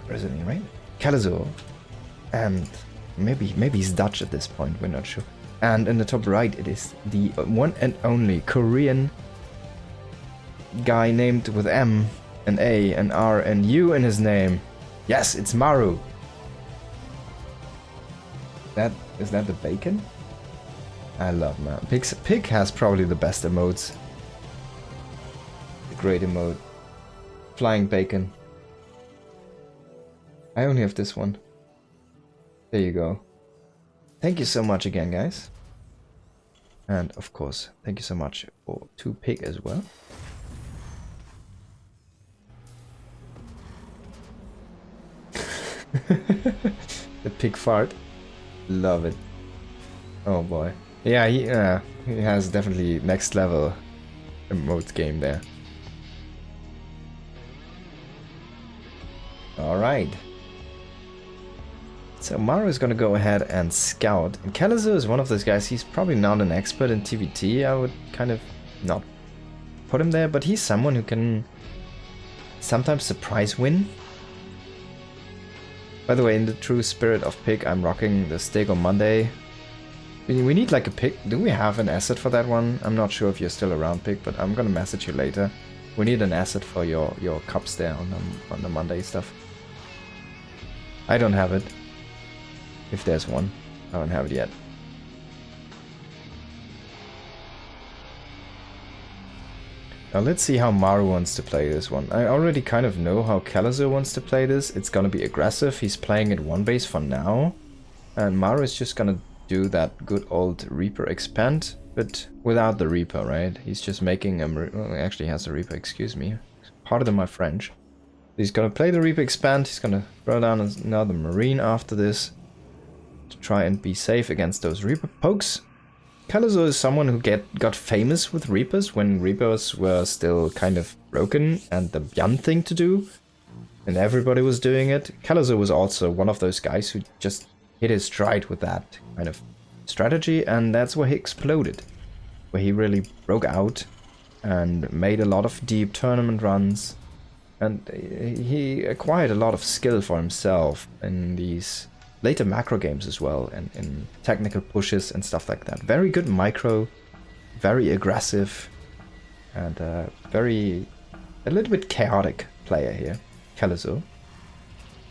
Brazilian, right? Kelazuhr. And maybe he's Dutch at this point, we're not sure. And in the top right, it is the one and only Korean guy named with M and A and R and U in his name. Yes, it's Maru. Is that the bacon? I love man. Pig has probably the best emotes. The great emote. Flying bacon. I only have this one. There you go. Thank you so much again, guys. And of course, thank you so much to Pig as well. The pig fart. Love it. Oh boy. Yeah, he has definitely next level emote game there. Alright. So Maru is gonna go ahead and scout. And Kelazuhr is one of those guys, he's probably not an expert in TVT. I would kind of not put him there, but he's someone who can sometimes surprise win. By the way, in the true spirit of Pig, I'm rocking the Steak on Monday. We need like a Pig. Do we have an asset for that one? I'm not sure if you're still around, Pig, but I'm gonna message you later. We need an asset for your cups there on the Monday stuff. I don't have it. If there's one. I don't have it yet. Now let's see how Maru wants to play this one. I already kind of know how Kelazuhr wants to play this. It's gonna be aggressive. He's playing it one base for now. And Maru is just gonna do that good old Reaper expand, but without the Reaper, right? He's just making a... Well, actually has a Reaper, excuse me. Pardon my French. He's gonna play the Reaper expand. He's gonna throw down another Marine after this to try and be safe against those Reaper pokes. Kelazuhr is someone who got famous with Reapers when Reapers were still kind of broken and the Beyond thing to do. And everybody was doing it. Kelazuhr was also one of those guys who just hit his stride with that kind of strategy, and that's where he exploded. Where he really broke out and made a lot of deep tournament runs. And he acquired a lot of skill for himself in these later macro games as well, and in technical pushes and stuff like that. Very good micro, very aggressive, and a little bit chaotic player here, Kelazuhr.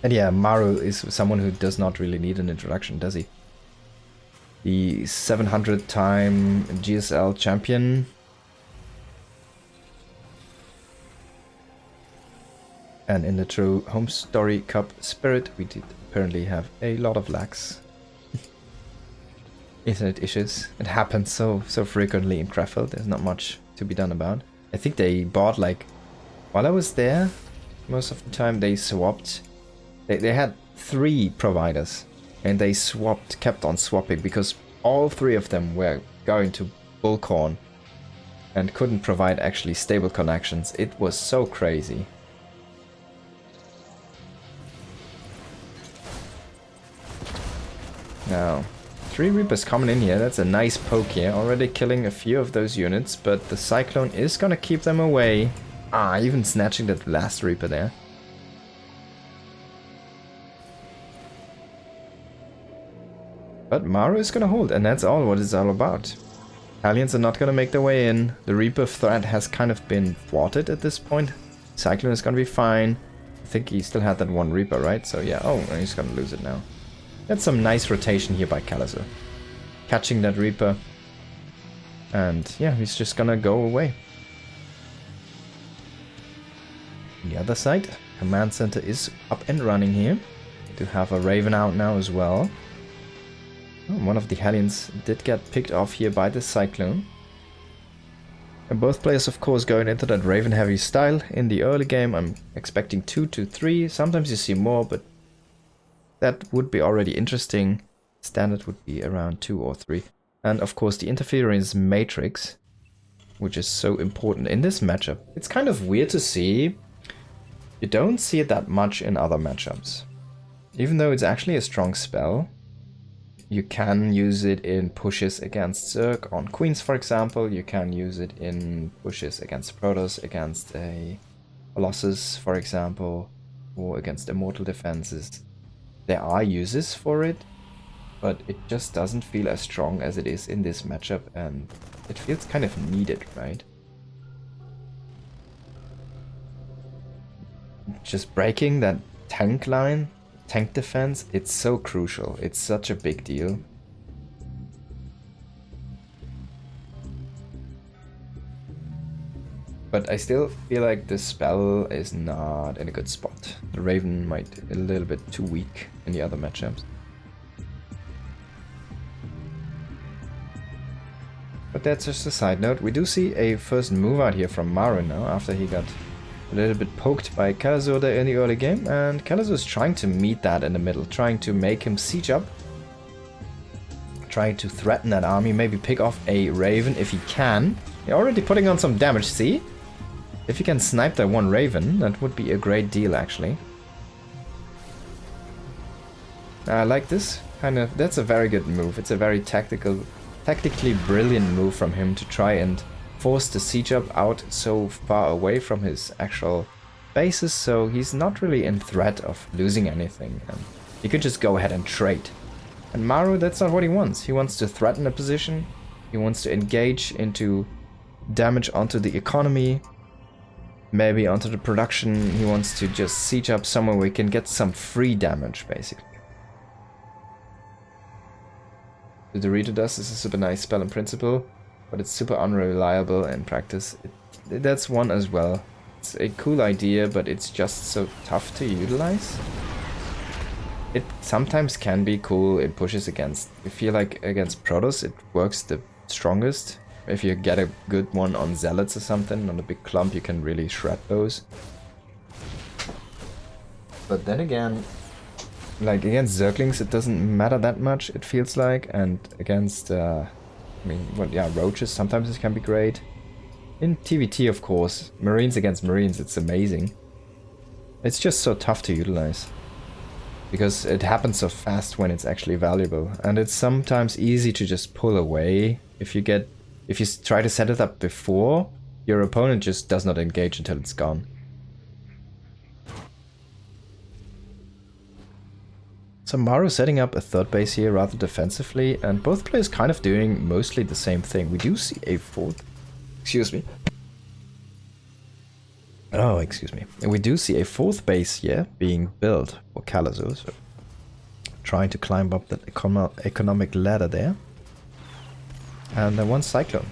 And yeah, Maru is someone who does not really need an introduction, does he? The 700-time GSL champion. And in the true Home Story Cup spirit, we did apparently have a lot of lags. Internet issues. It happens so frequently in Krefeld. There's not much to be done about. I think they bought, like, while I was there, most of the time they swapped. They had 3 providers, and they kept on swapping, because all 3 of them were going to Bullcorn and couldn't provide actually stable connections. It was so crazy. Now, 3 Reapers coming in here. That's a nice poke here. Already killing a few of those units, but the Cyclone is gonna keep them away. Ah, even snatching that last Reaper there. But Maru is gonna hold, and that's all what it's all about. Italians are not gonna make their way in. The Reaper threat has kind of been thwarted at this point. Cyclone is gonna be fine. I think he still had that 1 Reaper, right? So yeah, oh, he's gonna lose it now. That's some nice rotation here by Kelazuhr. Catching that Reaper. And yeah, he's just gonna go away. On the other side, Command Center is up and running here. To have a Raven out now as well. Oh, one of the Hellions did get picked off here by the Cyclone. And both players, of course, going into that Raven heavy style. In the early game, I'm expecting 2 to 3. Sometimes you see more, but that would be already interesting. Standard would be around 2 or 3. And of course the interference matrix, which is so important in this matchup. It's kind of weird to see. You don't see it that much in other matchups. Even though it's actually a strong spell, you can use it in pushes against Zerg on Queens, for example. You can use it in pushes against Protoss, against a Colossus, for example. or against immortal defenses. There are uses for it, but it just doesn't feel as strong as it is in this matchup, and it feels kind of needed, right? Just breaking that tank line, tank defense, it's so crucial. It's such a big deal. But I still feel like the spell is not in a good spot. The Raven might be a little bit too weak in the other matchups. But that's just a side note. We do see a first move out here from Maru now, after he got a little bit poked by Kelazuhr there in the early game. And Kelazuhr is trying to meet that in the middle, trying to make him siege up. Trying to threaten that army, maybe pick off a Raven if he can. You're already putting on some damage, see? If you can snipe that one Raven, that would be a great deal, actually. I like this kind of... That's a very good move. It's a very tactically brilliant move from him to try and force the siege up out so far away from his actual bases, so he's not really in threat of losing anything. And he could just go ahead and trade. And Maru, that's not what he wants. He wants to threaten a position. He wants to engage into damage onto the economy. Maybe onto the production. He wants to just siege up somewhere where he can get some free damage, basically. The Dorito Dust is a super nice spell in principle, but it's super unreliable in practice. That's one as well. It's a cool idea, but it's just so tough to utilize. It sometimes can be cool, it pushes against... I feel like against Protoss it works the strongest. If you get a good one on Zealots or something, on a big clump, you can really shred those. But then again, like against Zerglings it doesn't matter that much, it feels like. And against, I mean, well, yeah, Roaches, sometimes it can be great. In TVT, of course, Marines against Marines, it's amazing. It's just so tough to utilize. Because it happens so fast when it's actually valuable. And it's sometimes easy to just pull away if you try to set it up before, your opponent just does not engage until it's gone. So Maru setting up a third base here rather defensively, and both players kind of doing mostly the same thing. We do see a fourth... Excuse me. Oh, excuse me. We do see a fourth base here being built for Kelazuhr, so trying to climb up that economic ladder there. And then one Cyclone.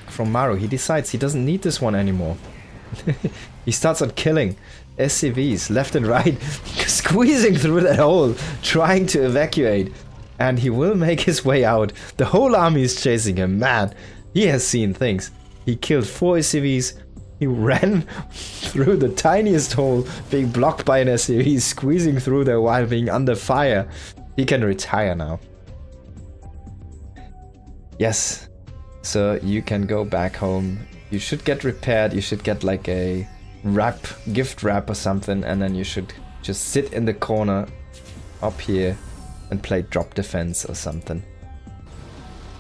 From Maru, he decides he doesn't need this one anymore. He starts on killing SCVs left and right, squeezing through that hole, trying to evacuate. And he will make his way out. The whole army is chasing him. Man, he has seen things. He killed 4 SCVs. He ran through the tiniest hole, being blocked by an SCV, squeezing through there while being under fire. He can retire now. Yes, so you can go back home. You should get repaired. You should get like a gift wrap or something, and then you should just sit in the corner up here and play drop defense or something.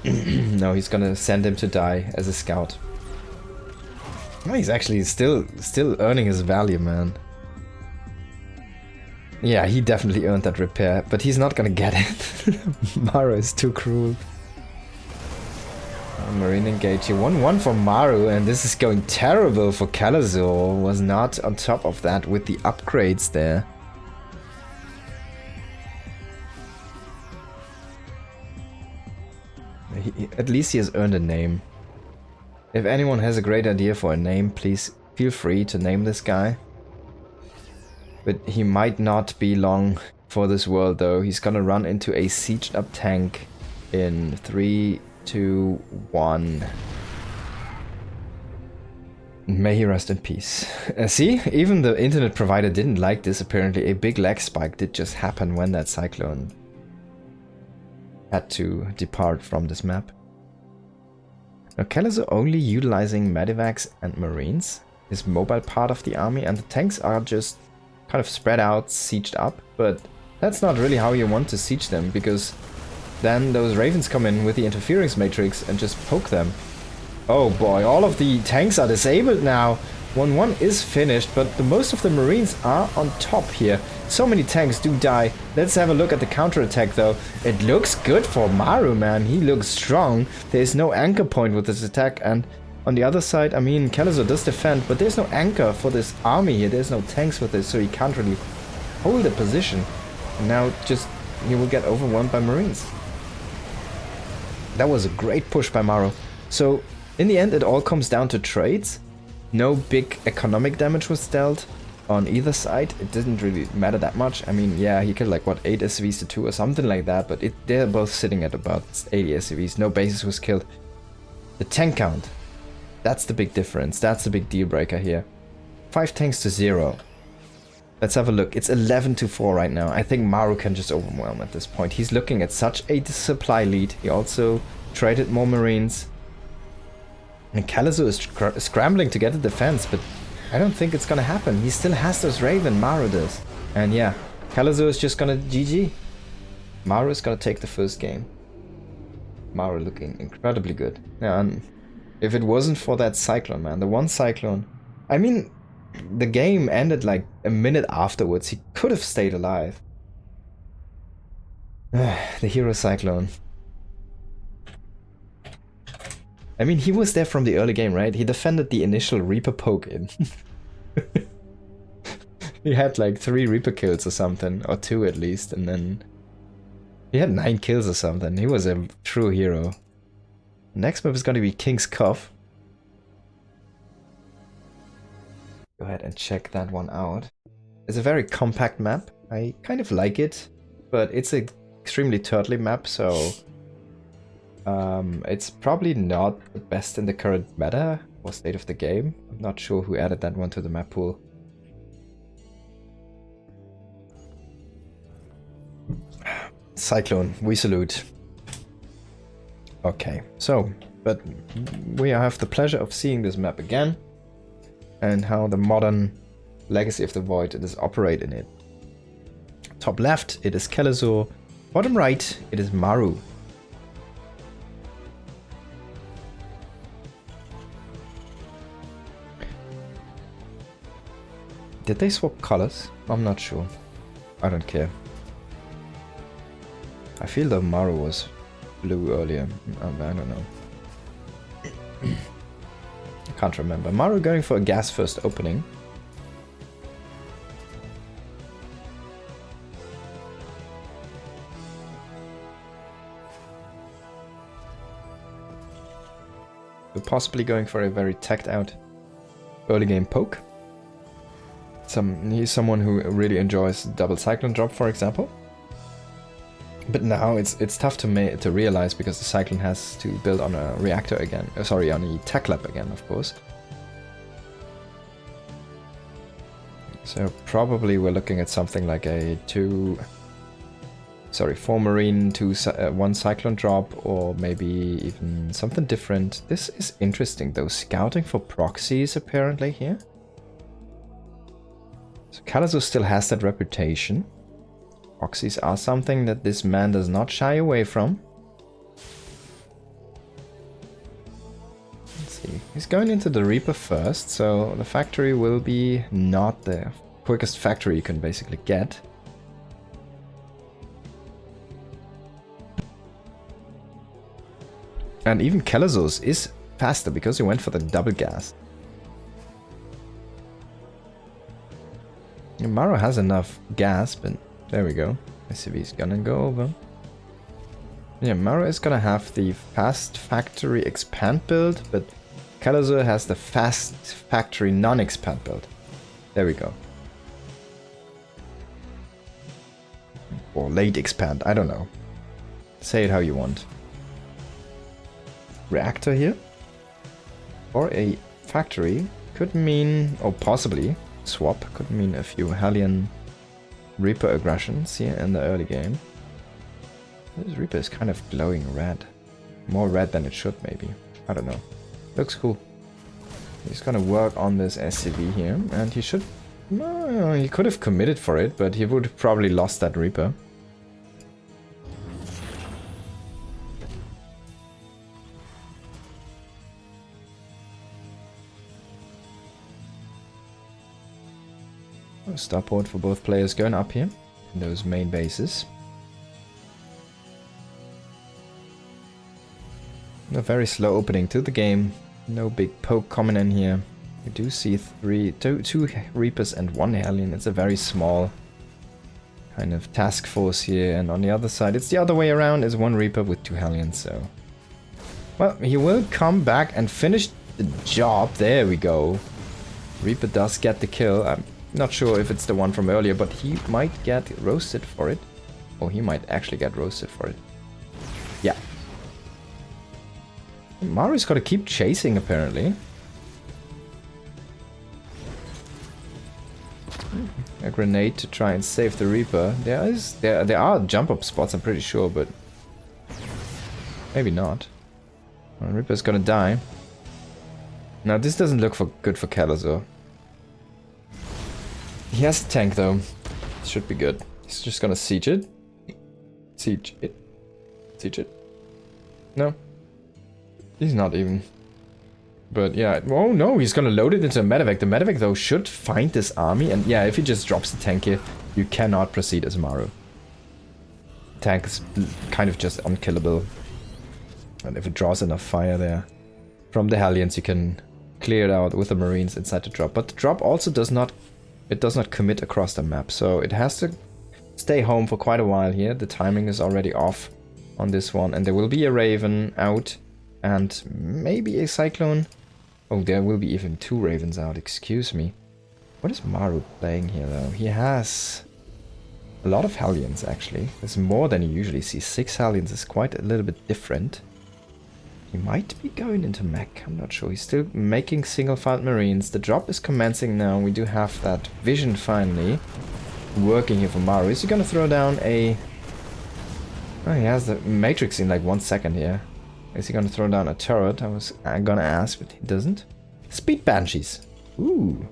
No, he's gonna send him to die as a scout. Oh, he's actually still earning his value, man. Yeah, he definitely earned that repair, but he's not gonna get it. Maru is too cruel. Marine engage here. 1-1 for Maru, and this is going terrible for Kelazuhr. Was not on top of that with the upgrades there. At least he has earned a name. If anyone has a great idea for a name, please feel free to name this guy. But he might not be long for this world though. He's gonna run into a sieged up tank in 3, 2, 1. May he rest in peace. See, even the internet provider didn't like this apparently. A big lag spike did just happen when that Cyclone had to depart from this map. Now Kelazuhr only utilizing Medivacs and Marines, his mobile part of the army, and the tanks are just kind of spread out, sieged up, but that's not really how you want to siege them, because then those Ravens come in with the interference matrix and just poke them. Oh boy, all of the tanks are disabled now. 1-1 is finished, but most of the Marines are on top here. So many tanks do die. Let's have a look at the counterattack though. It looks good for Maru, man. He looks strong. There's no anchor point with this attack, and on the other side, I mean, Kelazuhr does defend, but there's no anchor for this army here. There's no tanks with this, so he can't really hold a position. And now just he will get overwhelmed by Marines. That was a great push by Maru. So in the end, it all comes down to trades. No big economic damage was dealt on either side. It didn't really matter that much. I mean, yeah, he killed like, what, 8 SCVs to 2 or something like that, but they're both sitting at about 80 SCVs. No bases was killed. The tank count, that's the big difference. That's the big deal breaker here. 5 tanks to 0. Let's have a look. It's 11 to 4 right now. I think Maru can just overwhelm at this point. He's looking at such a supply lead. He also traded more Marines. And Kelazuhr is scrambling to get a defense, but I don't think it's gonna happen. He still has those Raven, Maru does. And yeah, Kelazuhr is just gonna GG. Maru is gonna take the first game. Maru looking incredibly good. Yeah, and if it wasn't for that Cyclone, man, the one Cyclone, I mean, the game ended like a minute afterwards. He could have stayed alive. The hero Cyclone. I mean, he was there from the early game, right? He defended the initial Reaper poke in. He had like 3 Reaper kills or something, or 2 at least, and then he had 9 kills or something. He was a true hero. Next map is going to be King's Cove. Go ahead and check that one out. It's a very compact map. I kind of like it, but it's an extremely turtly map, so it's probably not the best in the current meta or state of the game. I'm not sure who added that one to the map pool. Cyclone, we salute. Okay, so, but we have the pleasure of seeing this map again and how the modern Legacy of the Void is operate in it. Top left, it is Kelazuhr. Bottom right, it is Maru. Did they swap colors? I'm not sure. I don't care. I feel the Maru was blue earlier. I don't know. I can't remember. Maru going for a gas first opening. So possibly going for a very tacked out early game poke. He's someone who really enjoys double Cyclone drop, for example. But now it's tough to realize because the Cyclone has to build on a reactor again. Sorry, on a tech lab again, of course. So probably we're looking at something like a 4 Marine, 1 Cyclone drop, or maybe even something different. This is interesting though. Scouting for proxies apparently here. So Kelazuhr still has that reputation. Proxies are something that this man does not shy away from. Let's see. He's going into the Reaper first, so the factory will be not the quickest factory you can basically get. And even Kelazuhr's is faster because he went for the double gas. Maru has enough gas, but there we go. SCV's gonna go over. Yeah, Maru is gonna have the fast factory expand build, but Kelazuhr has the fast factory non-expand build. There we go. Or late expand, I don't know. Say it how you want. Reactor here. Or a factory could mean, or possibly, swap could mean a few Hellion Reaper aggressions here in the early game. This Reaper is kind of glowing red. More red than it should, maybe. I don't know. Looks cool. He's gonna work on this SCV here, and he should... he could have committed for it, but he would have probably lost that Reaper. starport for both players going up here in those main bases. A very slow opening to the game. No big poke coming in here. We do see two Reapers and one Hellion. It's a very small kind of task force here. And on the other side, it's the other way around. It's one Reaper with 2 Hellions. So, well, he will come back and finish the job. There we go. Reaper does get the kill. I'm not sure if it's the one from earlier, but he might get roasted for it. Or he might actually get roasted for it. Yeah. Maru's got to keep chasing, apparently. A grenade to try and save the Reaper. There are jump up spots, I'm pretty sure, but maybe not. Well, Reaper's gonna die. Now this doesn't look good for Kelazuhr. He has a tank though. Should be good. He's just gonna siege it. Siege it. Siege it. No. He's not even. But yeah, oh no, he's gonna load it into a medevac. The medevac though should find this army, and yeah, if he just drops the tank here, you cannot proceed as Maru. Tank is kind of just unkillable. And if it draws enough fire there from the Hellions, you can clear it out with the Marines inside the drop. But the drop also does not commit across the map, so it has to stay home for quite a while here. The timing is already off on this one, and there will be a Raven out. And maybe a Cyclone. Oh, there will be even 2 Ravens out, excuse me. What is Maru playing here though? He has a lot of Hellions actually. There's more than you usually see. 6 Hellions is quite a little bit different. He might be going into mech, I'm not sure. He's still making single-filed Marines. The drop is commencing now. We do have that vision finally working here for Maru. Is he gonna throw down a... Oh, he has the Matrix in like 1 second here. Is he gonna throw down a turret? I was gonna ask, but he doesn't. Speed Banshees. Ooh.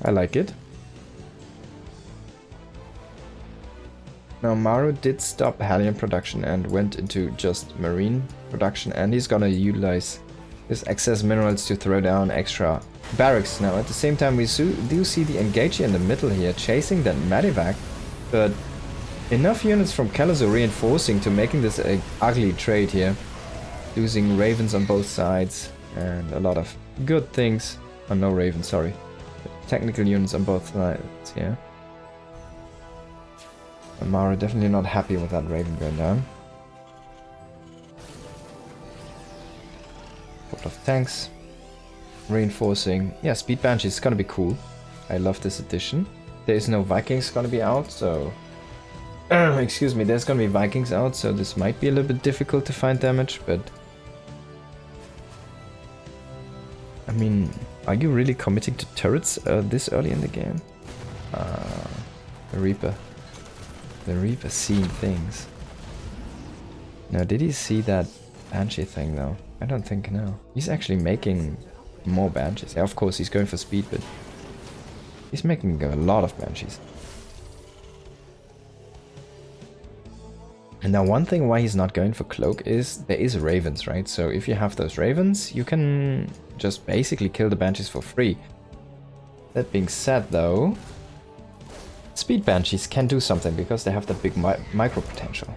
I like it. Now Maru did stop Hellion production and went into just Marine production, and he's gonna utilize his excess minerals to throw down extra barracks. Now at the same time we do see the Engager in the middle here chasing that medevac, but enough units from Kelazuhr reinforcing to making this an ugly trade here. Losing Ravens on both sides and a lot of good things. Oh, no Ravens, sorry. Technical units on both sides here. And Maru definitely not happy with that Raven going down. Couple of tanks. Reinforcing. Yeah, Speed Banshee is gonna be cool. I love this addition. There is no Vikings gonna be out, so... excuse me, there's gonna be Vikings out, so this might be a little bit difficult to find damage, but... I mean, are you really committing to turrets this early in the game? The Reaper. The Reaper seeing things. Now, did he see that Banshee thing, though? I don't think, no. He's actually making more Banshees. Yeah, of course, he's going for speed, but... he's making a lot of Banshees. And now one thing why he's not going for Cloak is there is Ravens, right? So if you have those Ravens, you can just basically kill the Banshees for free. That being said though, Speed Banshees can do something because they have that big micro potential.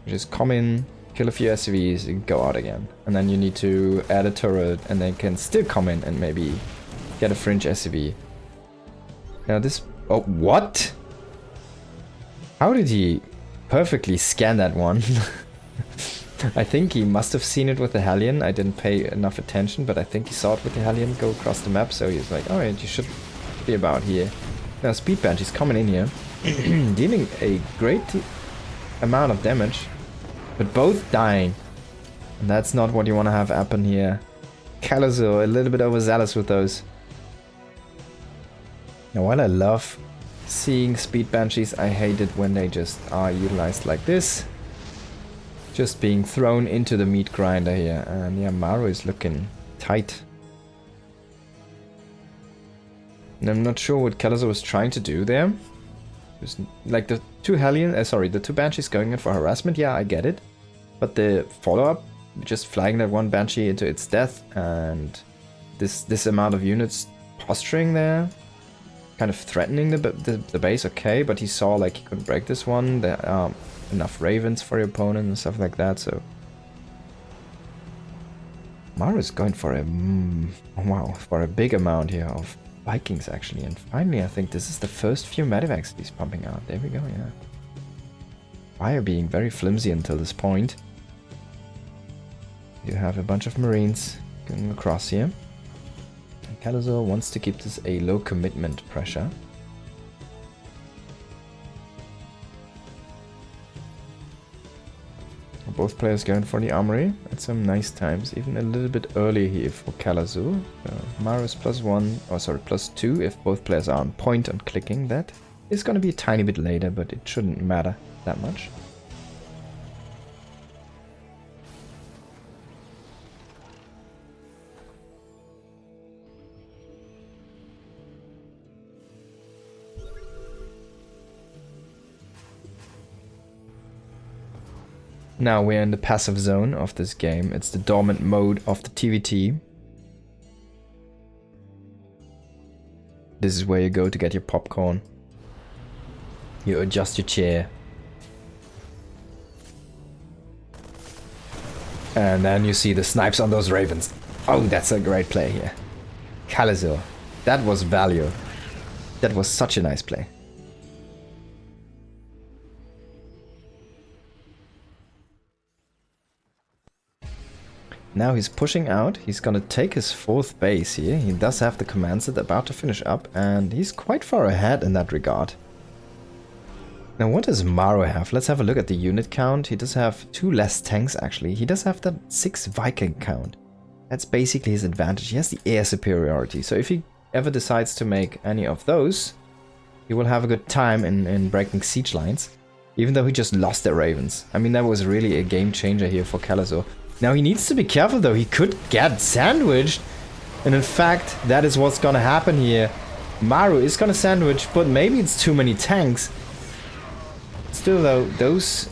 You just come in, kill a few SCVs, and go out again. And then you need to add a turret and then can still come in and maybe get a fringe SCV. Now this... oh, what? How did he... perfectly scan that one? I think he must have seen it with the Hellion. I didn't pay enough attention, but I think he saw it with the Hellion go across the map, so he's like, alright, you should be about here. Now Speed Banshee's coming in here, dealing a great amount of damage, but both dying. And that's not what you want to have happen here. Kelazuhr, a little bit overzealous with those. Now while I love seeing Speed Banshees, I hate it when they just are utilized like this. Just being thrown into the meat grinder here. And yeah, Maru is looking tight. And I'm not sure what Kelazuhr was trying to do there. Just, like the two the two Banshees going in for harassment, yeah, I get it. But the follow-up, just flying that one Banshee into its death and this amount of units posturing there, kind of threatening the base, okay, but he saw like he couldn't break this one. There are enough ravens for your opponent and stuff like that, so Maru is going for a wow, for a big amount here of Vikings actually, and finally I think this is the first few medivacs he's pumping out. There we go, yeah. Fire being very flimsy until this point. You have a bunch of Marines going across here. And Kelazuhr wants to keep this a low commitment pressure. Both players going for the armory at some nice times, even a little bit early here for Kelazuhr. Maru is +1, or sorry, +2 if both players are on point on clicking. That is going to be a tiny bit later, but it shouldn't matter that much. Now we're in the passive zone of this game. It's the dormant mode of the TVT. This is where you go to get your popcorn. You adjust your chair. And then you see the snipes on those ravens. Oh, that's a great play here. Kelazuhr. That was value. That was such a nice play. Now he's pushing out, he's gonna take his 4th base here. He does have the command set about to finish up, and he's quite far ahead in that regard. Now what does Maru have? Let's have a look at the unit count. He does have 2 less tanks actually. He does have that 6 Viking count. That's basically his advantage. He has the air superiority, so if he ever decides to make any of those, he will have a good time in breaking siege lines. Even though he just lost the ravens. I mean, that was really a game changer here for Kelazuhr. Now he needs to be careful though, he could get sandwiched. And in fact, that is what's gonna happen here. Maru is gonna sandwich, but maybe it's too many tanks. Still though, those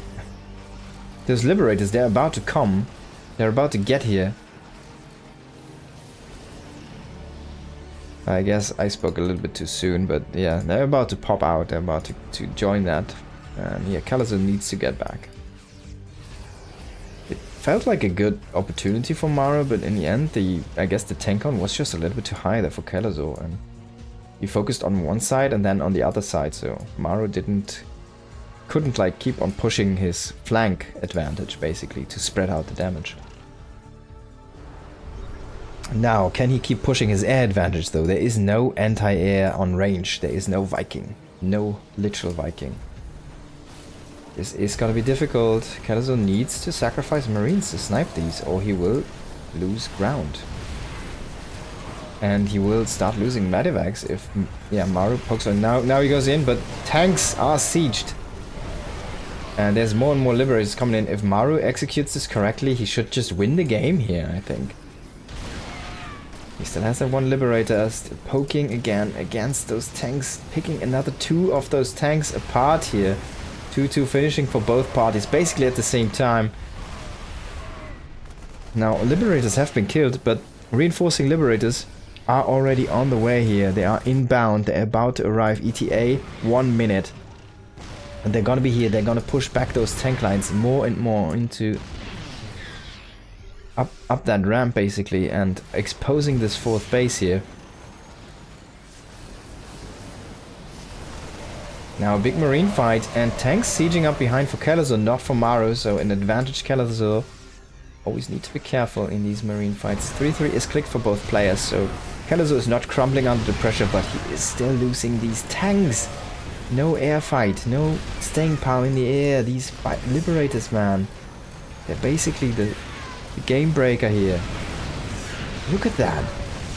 liberators, they're about to come. They're about to get here. I guess I spoke a little bit too soon, but yeah, they're about to pop out. They're about to join that. And yeah, Kelazuhr needs to get back. Felt like a good opportunity for Maru, but in the end, I guess the tank count was just a little bit too high there for Kelazuhr, and he focused on one side and then on the other side, so Maru couldn't like keep on pushing his flank advantage basically to spread out the damage. Now, can he keep pushing his air advantage though? There is no anti-air on range, there is no Viking, no literal Viking. This is gonna be difficult. Kelazuhr needs to sacrifice Marines to snipe these, or he will lose ground. And he will start losing medivacs if, yeah, Maru pokes on. Now he goes in, but tanks are sieged. And there's more and more liberators coming in. If Maru executes this correctly, he should just win the game here, I think. He still has that 1 liberator, still poking again against those tanks, picking another 2 of those tanks apart here. 2-2 finishing for both parties, basically at the same time. Now, liberators have been killed, but reinforcing liberators are already on the way here. They are inbound, they're about to arrive. ETA, 1 minute. And they're gonna be here, they're gonna push back those tank lines more and more into... Up that ramp, basically, and exposing this 4th base here. Now a big marine fight, and tanks sieging up behind for Kelazuhr, not for Maru, so an advantage Kelazuhr. Always need to be careful in these marine fights. 3-3 is clicked for both players, so Kelazuhr is not crumbling under the pressure, but he is still losing these tanks. No air fight, no staying power in the air. These liberators, man. They're basically the game breaker here. Look at that.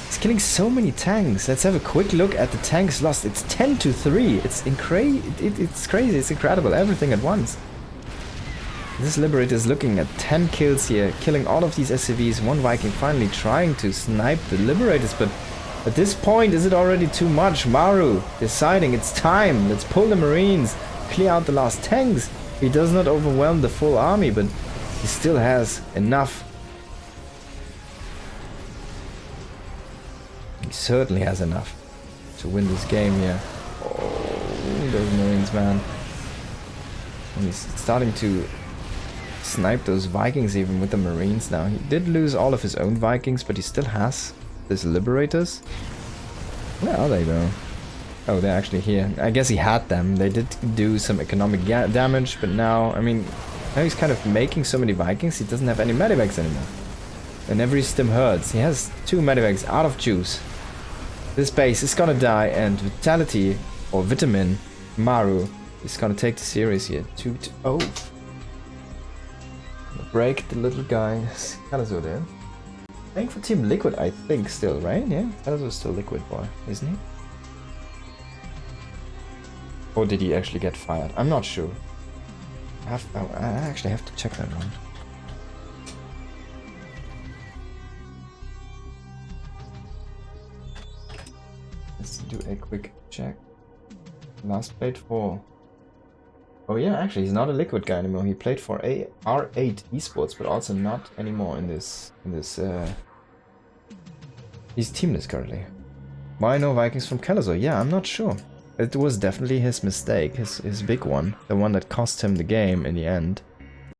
He's killing so many tanks. Let's have a quick look at the tanks lost. It's 10-3. It's crazy. It's incredible. Everything at once. This liberator is looking at 10 kills here, killing all of these SCVs. 1 Viking finally trying to snipe the liberators, but at this point, is it already too much? Maru deciding it's time. Let's pull the Marines, clear out the last tanks. He does not overwhelm the full army, but he still has enough He certainly has enough to win this game here. Oh, those Marines, man. And he's starting to snipe those Vikings even with the Marines now. He did lose all of his own Vikings, but he still has his Liberators. Where are they though? Oh, they're actually here. I guess he had them. They did do some economic damage, but now, I mean, now he's kind of making so many Vikings, he doesn't have any medivacs anymore. And every stim hurts. He has 2 medivacs out of juice. This base is gonna die, and Vitality, or Vitamin, Maru, is gonna take the series here. 2-0. Break the little guy. Kelazuhr there. Playing for Team Liquid, I think, still, right? Yeah, Kelazuhr's still Liquid boy, isn't he? Or did he actually get fired? I'm not sure. I actually have to check that one. Let's do a quick check. Last played for... Oh yeah, actually he's not a Liquid guy anymore. He played for R8 Esports, but also not anymore in this He's teamless currently. Why no Vikings from Kelazuhr? Yeah, I'm not sure. It was definitely his mistake, his big one. The one that cost him the game in the end.